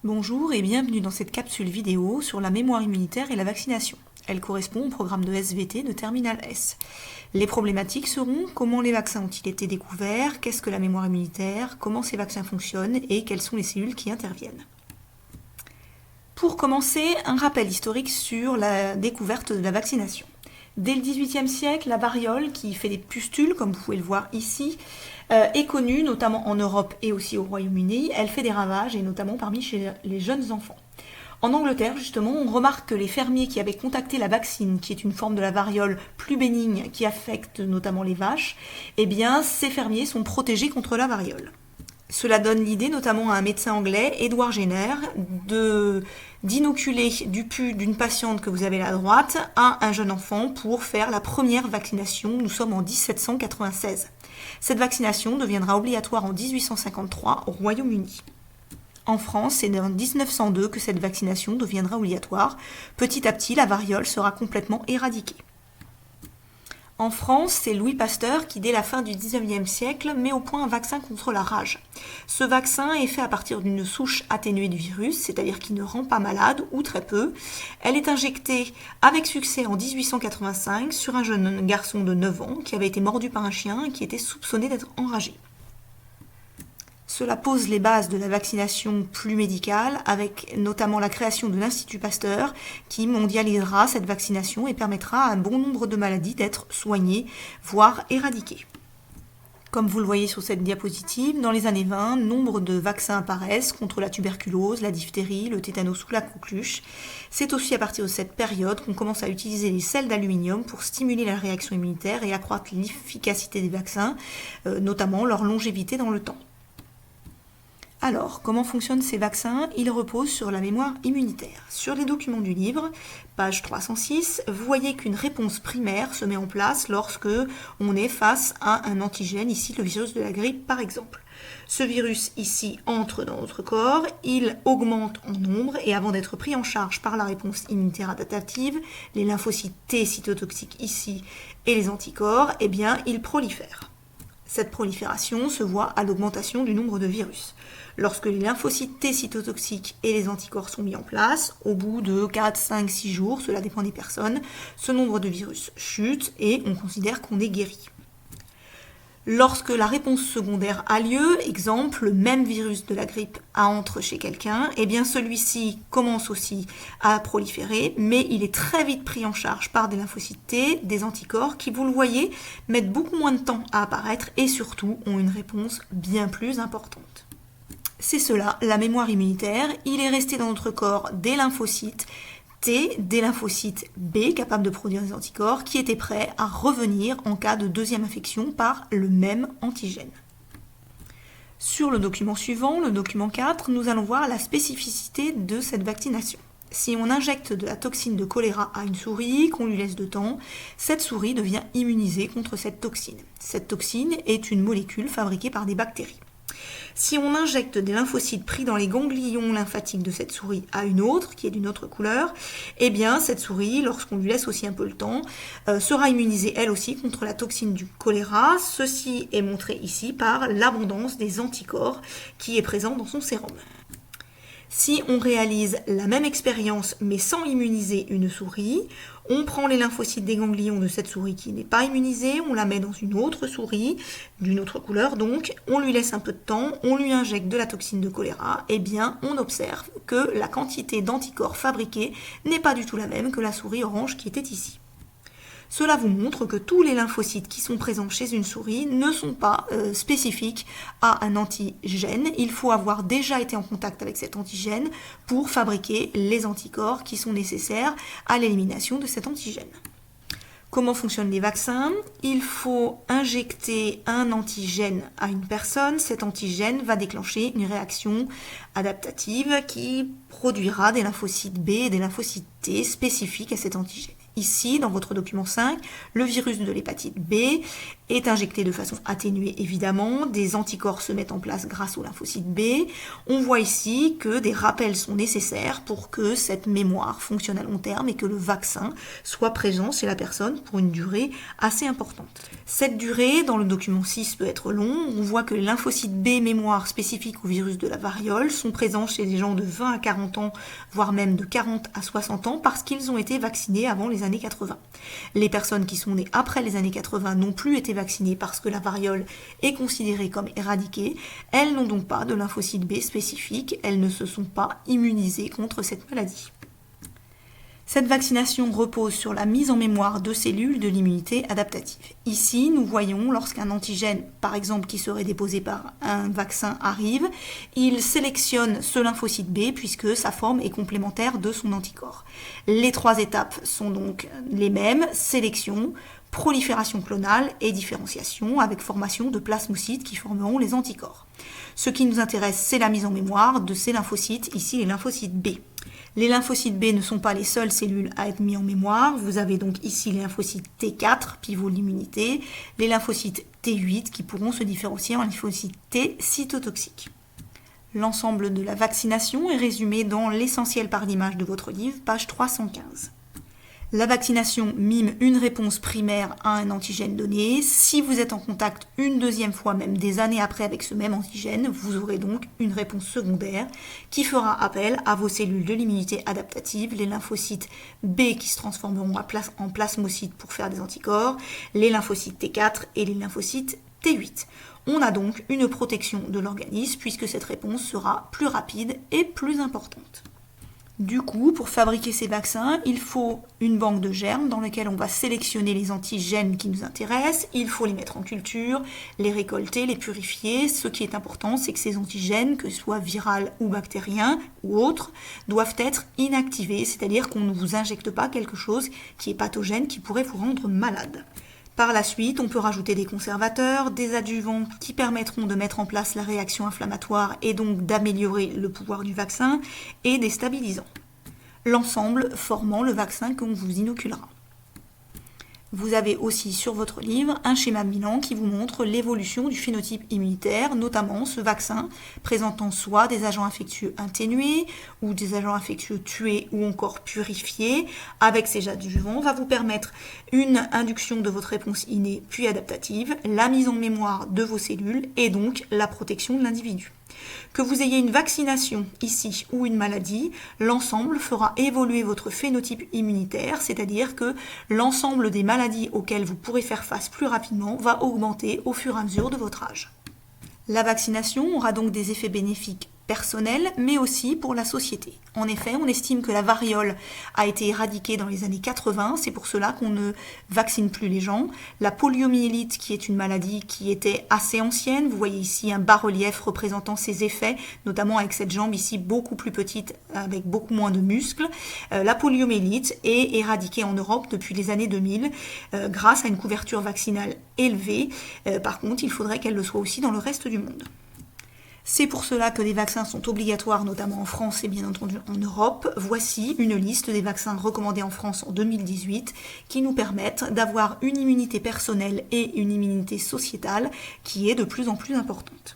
Bonjour et bienvenue dans cette capsule vidéo sur la mémoire immunitaire et la vaccination. Elle correspond au programme de SVT de Terminal S. Les problématiques seront comment les vaccins ont-ils été découverts, qu'est-ce que la mémoire immunitaire, comment ces vaccins fonctionnent et quelles sont les cellules qui interviennent. Pour commencer, un rappel historique sur la découverte de la vaccination. Dès le XVIIIe siècle, la variole, qui fait des pustules, comme vous pouvez le voir ici, est connue notamment en Europe et aussi au Royaume-Uni. Elle fait des ravages, et notamment parmi chez les jeunes enfants. En Angleterre, justement, on remarque que les fermiers qui avaient contacté la vaccine, qui est une forme de la variole plus bénigne qui affecte notamment les vaches, eh bien, ces fermiers sont protégés contre la variole. Cela donne l'idée, notamment à un médecin anglais, Edward Jenner, d'inoculer du pus d'une patiente que vous avez là à droite à un jeune enfant pour faire la première vaccination. Nous sommes en 1796. Cette vaccination deviendra obligatoire en 1853 au Royaume-Uni. En France, c'est en 1902 que cette vaccination deviendra obligatoire. Petit à petit, la variole sera complètement éradiquée. En France, c'est Louis Pasteur qui, dès la fin du XIXe siècle, met au point un vaccin contre la rage. Ce vaccin est fait à partir d'une souche atténuée du virus, c'est-à-dire qui ne rend pas malade, ou très peu. Elle est injectée avec succès en 1885 sur un jeune garçon de 9 ans qui avait été mordu par un chien et qui était soupçonné d'être enragé. Cela pose les bases de la vaccination plus médicale, avec notamment la création de l'Institut Pasteur, qui mondialisera cette vaccination et permettra à un bon nombre de maladies d'être soignées, voire éradiquées. Comme vous le voyez sur cette diapositive, dans les années 20, nombre de vaccins apparaissent contre la tuberculose, la diphtérie, le tétanos ou la coqueluche. C'est aussi à partir de cette période qu'on commence à utiliser les sels d'aluminium pour stimuler la réaction immunitaire et accroître l'efficacité des vaccins, notamment leur longévité dans le temps. Alors, comment fonctionnent ces vaccins? Ils reposent sur la mémoire immunitaire. Sur les documents du livre, page 306, vous voyez qu'une réponse primaire se met en place lorsque on est face à un antigène, ici le virus de la grippe par exemple. Ce virus ici entre dans notre corps, il augmente en nombre et avant d'être pris en charge par la réponse immunitaire adaptative, les lymphocytes T cytotoxiques ici et les anticorps, eh bien, il prolifère. Cette prolifération se voit à l'augmentation du nombre de virus. Lorsque les lymphocytes T cytotoxiques et les anticorps sont mis en place, au bout de 4, 5, 6 jours, cela dépend des personnes, ce nombre de virus chute et on considère qu'on est guéri. Lorsque la réponse secondaire a lieu, exemple, le même virus de la grippe entre chez quelqu'un, eh bien celui-ci commence aussi à proliférer, mais il est très vite pris en charge par des lymphocytes T, des anticorps qui, vous le voyez, mettent beaucoup moins de temps à apparaître et surtout ont une réponse bien plus importante. C'est cela, la mémoire immunitaire. Il est resté dans notre corps des lymphocytes T, des lymphocytes B capables de produire des anticorps qui étaient prêts à revenir en cas de deuxième infection par le même antigène. Sur le document suivant, le document 4, nous allons voir la spécificité de cette vaccination. Si on injecte de la toxine de choléra à une souris, qu'on lui laisse de temps, cette souris devient immunisée contre cette toxine. Cette toxine est une molécule fabriquée par des bactéries. Si on injecte des lymphocytes pris dans les ganglions lymphatiques de cette souris à une autre, qui est d'une autre couleur, eh bien cette souris, lorsqu'on lui laisse aussi un peu le temps, sera immunisée elle aussi contre la toxine du choléra. Ceci est montré ici par l'abondance des anticorps qui est présent dans son sérum. Si on réalise la même expérience mais sans immuniser une souris, on prend les lymphocytes des ganglions de cette souris qui n'est pas immunisée, on la met dans une autre souris, d'une autre couleur donc, on lui laisse un peu de temps, on lui injecte de la toxine de choléra, et bien on observe que la quantité d'anticorps fabriqués n'est pas du tout la même que la souris orange qui était ici. Cela vous montre que tous les lymphocytes qui sont présents chez une souris ne sont pas spécifiques à un antigène. Il faut avoir déjà été en contact avec cet antigène pour fabriquer les anticorps qui sont nécessaires à l'élimination de cet antigène. Comment fonctionnent les vaccins? Il faut injecter un antigène à une personne. Cet antigène va déclencher une réaction adaptative qui produira des lymphocytes B et des lymphocytes T spécifiques à cet antigène. Ici, dans votre document 5, le virus de l'hépatite B est injecté de façon atténuée évidemment, des anticorps se mettent en place grâce au lymphocyte B. On voit ici que des rappels sont nécessaires pour que cette mémoire fonctionne à long terme et que le vaccin soit présent chez la personne pour une durée assez importante. Cette durée, dans le document 6, peut être long. On voit que les lymphocytes B mémoire spécifiques au virus de la variole sont présents chez les gens de 20 à 40 ans, voire même de 40 à 60 ans, parce qu'ils ont été vaccinés avant les années 80. Les personnes qui sont nées après les années 80 n'ont plus été vaccinées parce que la variole est considérée comme éradiquée. Elles n'ont donc pas de lymphocytes B spécifiques, elles ne se sont pas immunisées contre cette maladie. Cette vaccination repose sur la mise en mémoire de cellules de l'immunité adaptative. Ici, nous voyons lorsqu'un antigène, par exemple qui serait déposé par un vaccin, arrive, il sélectionne ce lymphocyte B puisque sa forme est complémentaire de son anticorps. Les 3 étapes sont donc les mêmes, sélection, prolifération clonale et différenciation avec formation de plasmocytes qui formeront les anticorps. Ce qui nous intéresse, c'est la mise en mémoire de ces lymphocytes, ici les lymphocytes B. Les lymphocytes B ne sont pas les seules cellules à être mises en mémoire. Vous avez donc ici les lymphocytes T4, pivot de l'immunité, les lymphocytes T8 qui pourront se différencier en lymphocytes T cytotoxiques. L'ensemble de la vaccination est résumé dans l'essentiel par l'image de votre livre, page 315. La vaccination mime une réponse primaire à un antigène donné. Si vous êtes en contact une deuxième fois, même des années après avec ce même antigène, vous aurez donc une réponse secondaire qui fera appel à vos cellules de l'immunité adaptative, les lymphocytes B qui se transformeront en plasmocytes pour faire des anticorps, les lymphocytes T4 et les lymphocytes T8. On a donc une protection de l'organisme puisque cette réponse sera plus rapide et plus importante. Du coup, pour fabriquer ces vaccins, il faut une banque de germes dans laquelle on va sélectionner les antigènes qui nous intéressent, il faut les mettre en culture, les récolter, les purifier. Ce qui est important, c'est que ces antigènes, que ce soit viraux ou bactériens ou autres, doivent être inactivés, c'est-à-dire qu'on ne vous injecte pas quelque chose qui est pathogène, qui pourrait vous rendre malade. Par la suite, on peut rajouter des conservateurs, des adjuvants qui permettront de mettre en place la réaction inflammatoire et donc d'améliorer le pouvoir du vaccin, et des stabilisants. L'ensemble formant le vaccin qu'on vous inoculera. Vous avez aussi sur votre livre un schéma bilan qui vous montre l'évolution du phénotype immunitaire, notamment ce vaccin présentant soit des agents infectieux atténués ou des agents infectieux tués ou encore purifiés. Avec ces adjuvants, va vous permettre une induction de votre réponse innée puis adaptative, la mise en mémoire de vos cellules et donc la protection de l'individu. Que vous ayez une vaccination ici ou une maladie, l'ensemble fera évoluer votre phénotype immunitaire, c'est-à-dire que l'ensemble des maladies auxquelles vous pourrez faire face plus rapidement va augmenter au fur et à mesure de votre âge. La vaccination aura donc des effets bénéfiques personnels, mais aussi pour la société. En effet, on estime que la variole a été éradiquée dans les années 80, c'est pour cela qu'on ne vaccine plus les gens. La poliomyélite, qui est une maladie qui était assez ancienne, vous voyez ici un bas-relief représentant ses effets, notamment avec cette jambe ici beaucoup plus petite, avec beaucoup moins de muscles. La poliomyélite est éradiquée en Europe depuis les années 2000, grâce à une couverture vaccinale élevée. Par contre, il faudrait qu'elle le soit aussi dans le reste du monde. C'est pour cela que les vaccins sont obligatoires, notamment en France et bien entendu en Europe. Voici une liste des vaccins recommandés en France en 2018 qui nous permettent d'avoir une immunité personnelle et une immunité sociétale qui est de plus en plus importante.